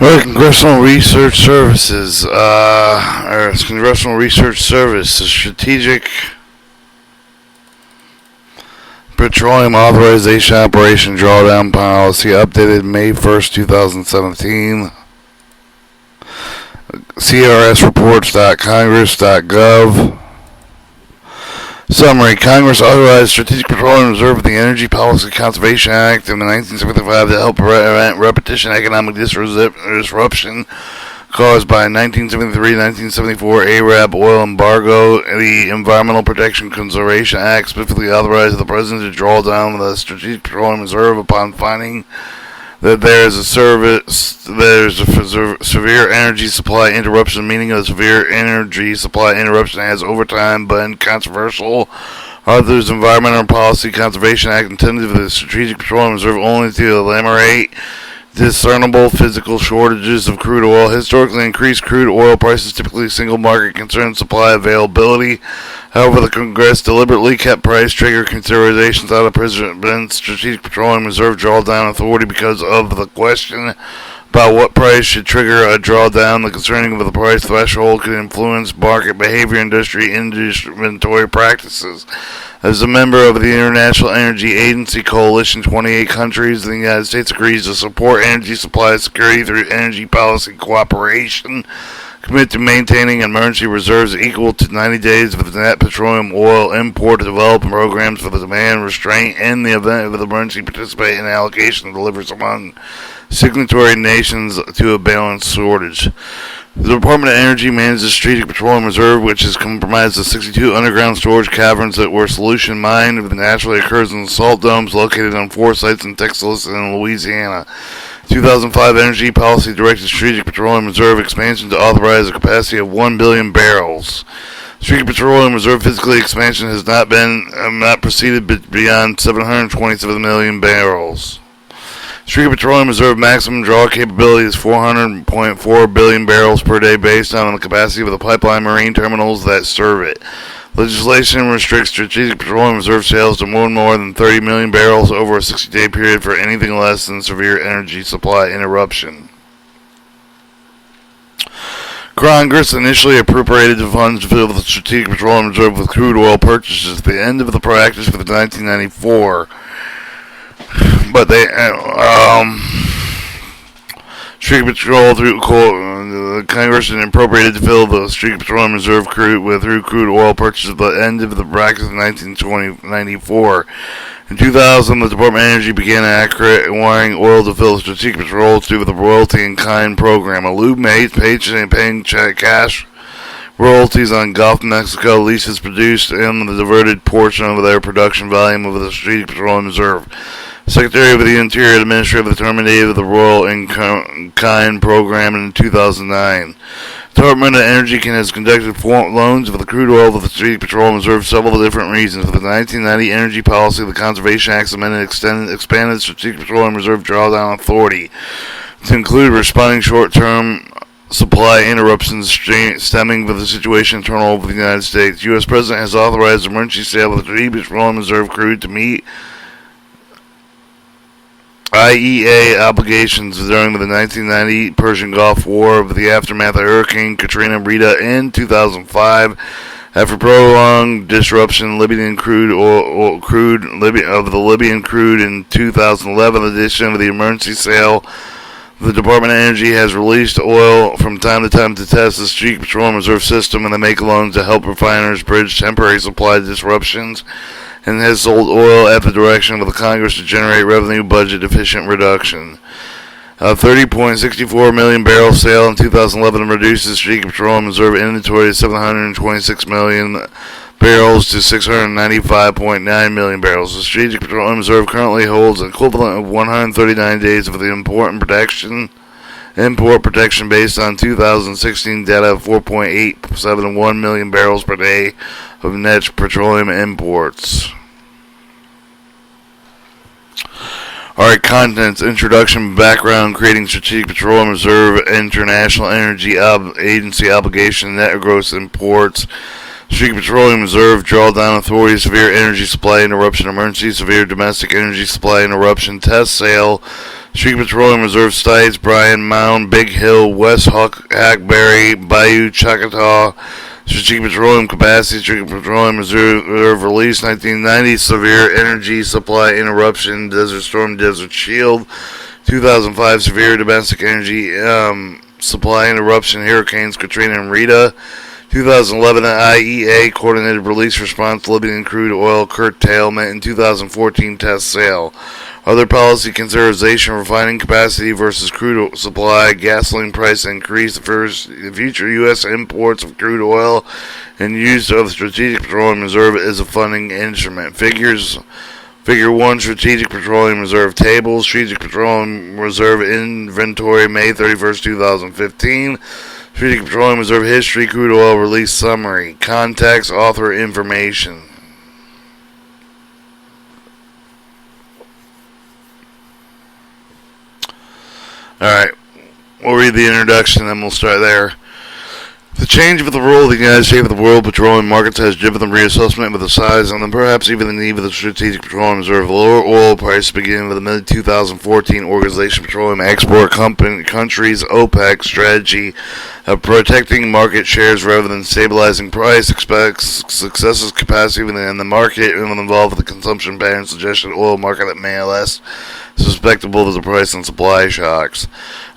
Congressional Research Services, Congressional Research Service, the Strategic Petroleum Authorization Operation Drawdown Policy, updated May 1st, 2017. CRSreports.congress.gov. Summary. Congress authorized Strategic Petroleum Reserve of the Energy Policy Conservation Act in 1975 to help prevent repetition economic disruption caused by 1973-1974 Arab oil embargo. The Environmental Protection Conservation Act specifically authorized the President to draw down the Strategic Petroleum Reserve upon finding that there is a severe energy supply interruption. The meaning of the severe energy supply interruption has over time been controversial. Arthur's Environmental Policy Conservation Act intended for the Strategic Petroleum Reserve only to eliminate discernible physical shortages of crude oil. Historically, increased crude oil prices typically single market concern supply availability. However, the Congress deliberately kept price trigger considerations out of President's Strategic Petroleum Reserve drawdown authority because of the question about what price should trigger a drawdown. The concerning of the price threshold could influence market behavior, industry inventory practices. As a member of the International Energy Agency Coalition, 28 countries in the United States agrees to support energy supply security through energy policy cooperation, commit to maintaining emergency reserves equal to 90 days of the net petroleum oil import, to develop programs for the demand restraint in the event of an emergency, participate in allocation of deliveries among signatory nations to a balanced shortage. The Department of Energy manages the Strategic Petroleum Reserve, which is comprised of 62 underground storage caverns that were solution mined that naturally occurs in salt domes located on 4 sites in Texas and Louisiana. 2005 Energy Policy directed Strategic Petroleum Reserve expansion to authorize a capacity of 1 billion barrels. Strategic Petroleum Reserve physically expansion has not proceeded beyond 727 million barrels. Strategic Petroleum Reserve maximum draw capability is 400.4 billion barrels per day based on the capacity of the pipeline marine terminals that serve it. Legislation restricts Strategic Petroleum Reserve sales to more than 30 million barrels over a 60-day period for anything less than severe energy supply interruption. Congress initially appropriated the funds to fill the Strategic Petroleum Reserve with crude oil purchases at the end of the practice for the 1994. But they Strategic Petroleum through Congress appropriated to fill the Strategic Petroleum Reserve through crude oil purchases at the end of the practice in 1994. In 2000, the Department of Energy began acquiring oil to fill the Strategic Petroleum through the royalty in kind program. A lube mate paying cash royalties on Gulf of Mexico leases produced in the diverted portion of their production volume of the Strategic Petroleum Reserve. Secretary of the Interior Administrator terminated the Royal in Kind program in 2009. The Department of Energy has conducted loans of the crude oil of the Strategic Petroleum Reserve for several different reasons. For the 1990 Energy Policy, the Conservation Act amended expanded Strategic Petroleum Reserve drawdown authority to include responding short-term supply interruptions stemming from the situation internal over the United States. The U.S. President has authorized emergency sale of the Strategic Petroleum Reserve crude to meet IEA obligations during the 1990 Persian Gulf War of the aftermath of Hurricane Katrina and Rita in 2005. After prolonged disruption, Libyan crude in 2011, in addition to the emergency sale, the Department of Energy has released oil from time to time to test the Strategic Petroleum Reserve system and to make loans to help refiners bridge temporary supply disruptions, and has sold oil at the direction of the Congress to generate revenue budget efficient reduction. A 30.64 million barrel sale in 2011 reduces the Strategic Petroleum Reserve inventory to 726 million barrels to 695.9 million barrels. The Strategic Petroleum Reserve currently holds an equivalent of 139 days of the import protection based on 2016 data of 4.871 million barrels per day of net petroleum imports. Alright, contents, introduction, background, creating Strategic Petroleum Reserve, International Energy Agency obligation, net gross imports, Strategic Petroleum Reserve, drawdown authority, severe energy supply interruption emergency, severe domestic energy supply interruption, test sale, Strategic Petroleum Reserve sites: Bryan Mound, Big Hill, West Hackberry, Bayou, Choctaw. Strategic Petroleum Capacity: Strategic Petroleum Reserve release 1990. Severe energy supply interruption: Desert Storm, Desert Shield. 2005 severe domestic energy supply interruption: Hurricanes Katrina and Rita. 2011 IEA coordinated release response: Libyan crude oil curtailment. In 2014 test sale. Other policy consideration: refining capacity versus crude supply, gasoline price increase, the future U.S. imports of crude oil, and use of Strategic Petroleum Reserve as a funding instrument. Figure 1, Strategic Petroleum Reserve Table, Strategic Petroleum Reserve Inventory, May 31st, 2015. Strategic Petroleum Reserve History, Crude Oil Release Summary. Context, author information. Alright, we'll read the introduction and then we'll start there. The change of the role of the United States of the world petroleum markets has driven the reassessment of the size and then perhaps even the need of the Strategic Petroleum Reserve. Lower oil prices beginning with the mid-2014 Authorization Petroleum Export Countries OPEC strategy of protecting market shares rather than stabilizing price expects successive capacity within the market and will involve the consumption pattern suggestion oil market that may less susceptible to the price and supply shocks.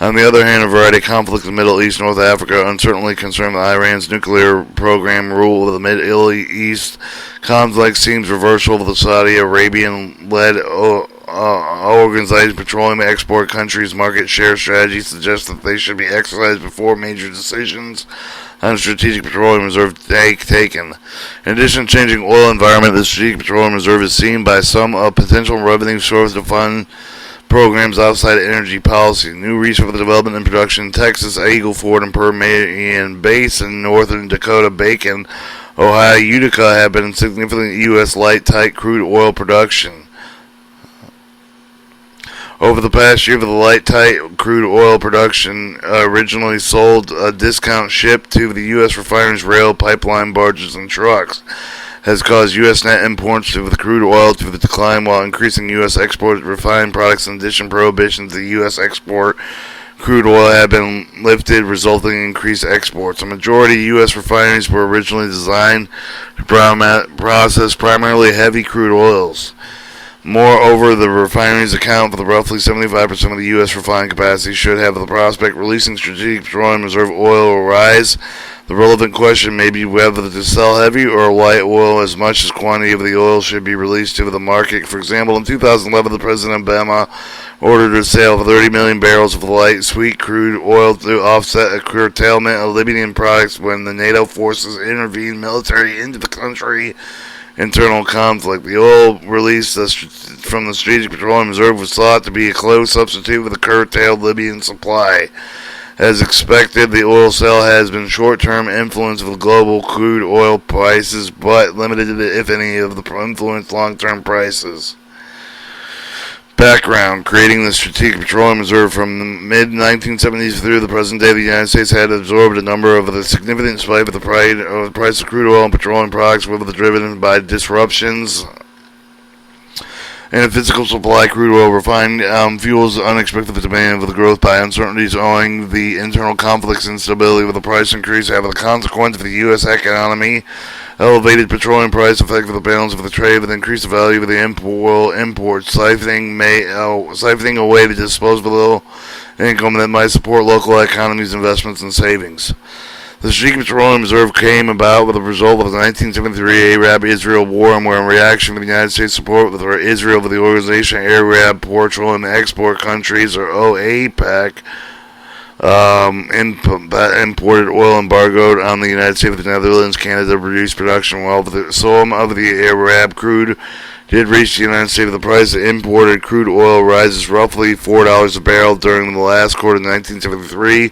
On the other hand, a variety of conflicts in the Middle East, North Africa, uncertainly concern Iran's nuclear program, rule of the Middle East conflict seems reversal of the Saudi Arabian-led Organization Petroleum Export Countries market share strategy suggests that they should be exercised before major decisions on Strategic Petroleum Reserve taken. In addition to changing oil environment, the Strategic Petroleum Reserve is seen by some a potential revenue source to fund programs outside energy policy. New research for the development and production in Texas, Eagle Ford, and Permian Basin, Northern Dakota, Bacon, Ohio, Utica have been significant U.S. light-tight crude oil production. Over the past year, for the light-tight crude oil production originally sold a discount ship to the U.S. refineries, rail, pipeline, barges, and trucks, has caused U.S. net imports of the crude oil to decline while increasing U.S. export of refined products. In addition, prohibitions to U.S. export crude oil have been lifted, resulting in increased exports. A majority of U.S. refineries were originally designed to process primarily heavy crude oils. Moreover, the refineries account for the roughly 75% of the U.S. refined capacity should have the prospect releasing Strategic Petroleum Reserve oil will rise. The relevant question may be whether to sell heavy or light oil as much as quantity of the oil should be released to the market. For example, in 2011, the President Obama ordered the sale of 30 million barrels of light sweet crude oil to offset a curtailment of Libyan products when the NATO forces intervened military into the country. Internal conflict. The oil released from the Strategic Petroleum Reserve was thought to be a close substitute for the curtailed Libyan supply. As expected, the oil sale has been short-term influence of the global crude oil prices, but limited, if any, of the influence long-term prices. Background: creating the Strategic Petroleum Reserve from the mid-1970s through the present day, the United States had absorbed a number of the significant spike of the price of crude oil and petroleum products, whether driven by disruptions in a physical supply. Crude oil refined fuels unexpected demand of the growth by uncertainties owing the internal conflicts and instability with the price increase have the consequence for the U.S. economy. Elevated petroleum price affected the balance of the trade with increased value of the oil imports, siphoning away the disposable income that might support local economies, investments, and savings. The Strategic Petroleum Reserve came about with the result of the 1973 Arab-Israel War, and were in reaction to the United States support with Israel for the Organization Arab Petroleum Export Countries, or OAPEC, imported oil embargoed on the United States, the Netherlands, Canada reduced production, while some of the Arab crude did reach the United States. The price of imported crude oil rises roughly $4 a barrel during the last quarter of 1973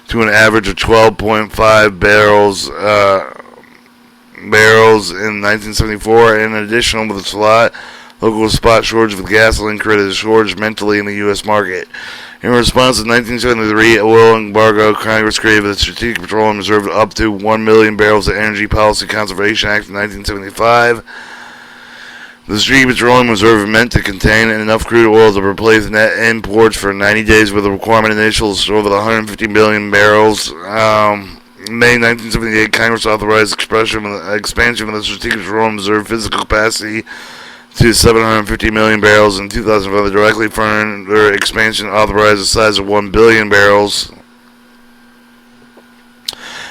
to an average of 12.5 barrels in 1974. In addition, with the local spot shortage with gasoline created a shortage mentally in the U.S. market. In response to the 1973 oil embargo, Congress created the Strategic Petroleum Reserve up to 1 million barrels of Energy Policy Conservation Act of 1975. The Strategic Petroleum Reserve is meant to contain enough crude oil to replace net imports for 90 days, with a requirement initial to store over 150 million barrels. May 1978, Congress authorized expansion of the Strategic Petroleum Reserve physical capacity to 750 million barrels. In 2005, the directly further expansion authorized the size of 1 billion barrels.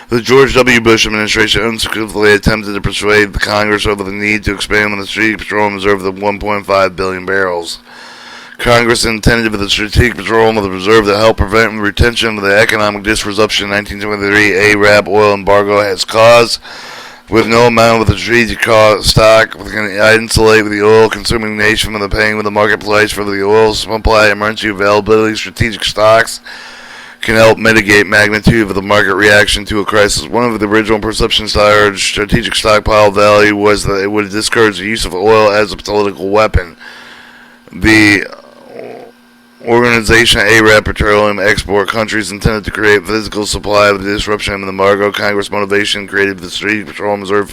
The George W. Bush administration unsuccessfully attempted to persuade the Congress over the need to expand the Strategic Petroleum Reserve to 1.5 billion barrels. Congress intended for the Strategic Petroleum Reserve to help prevent the retention of the economic disruption in 1923 Arab oil embargo has caused. With no amount of the strategic stock can insulate the oil-consuming nation from the paying with the marketplace for the oil supply. Emergency availability strategic stocks can help mitigate magnitude of the market reaction to a crisis. One of the original perceptions of strategic stockpile value was that it would discourage the use of oil as a political weapon. The Organization Arab Petroleum Export Countries intended to create physical supply of the disruption of the embargo. Congress motivation created the Strategic Petroleum Reserve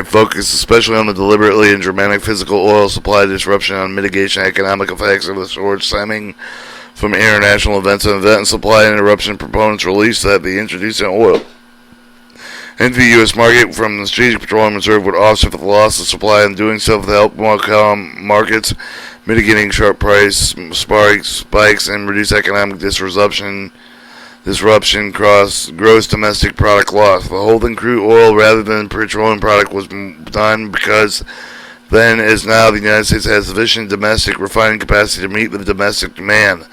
focused especially on the deliberately and dramatic physical oil supply disruption on mitigation economic effects of the storage stemming from international events and supply interruption. Proponents released that the introducing oil into the U.S. market from the Strategic Petroleum Reserve would offset the loss of supply, and doing so to help calm markets, mitigating sharp price spikes and reduce economic disruption, gross domestic product loss. The holding crude oil rather than petroleum product was done because then, as now, the United States has sufficient domestic refining capacity to meet the domestic demand.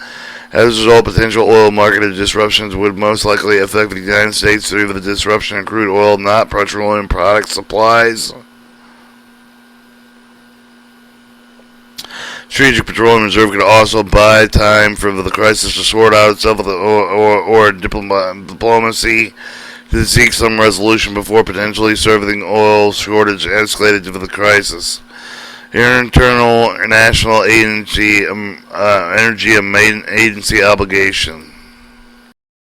As a result, potential oil market disruptions would most likely affect the United States through the disruption of crude oil, not petroleum product supplies. Strategic Petroleum Reserve could also buy time for the crisis to sort out itself or diplomacy to seek some resolution before potentially serving oil shortage escalated to the crisis. International National Energy Agency obligation.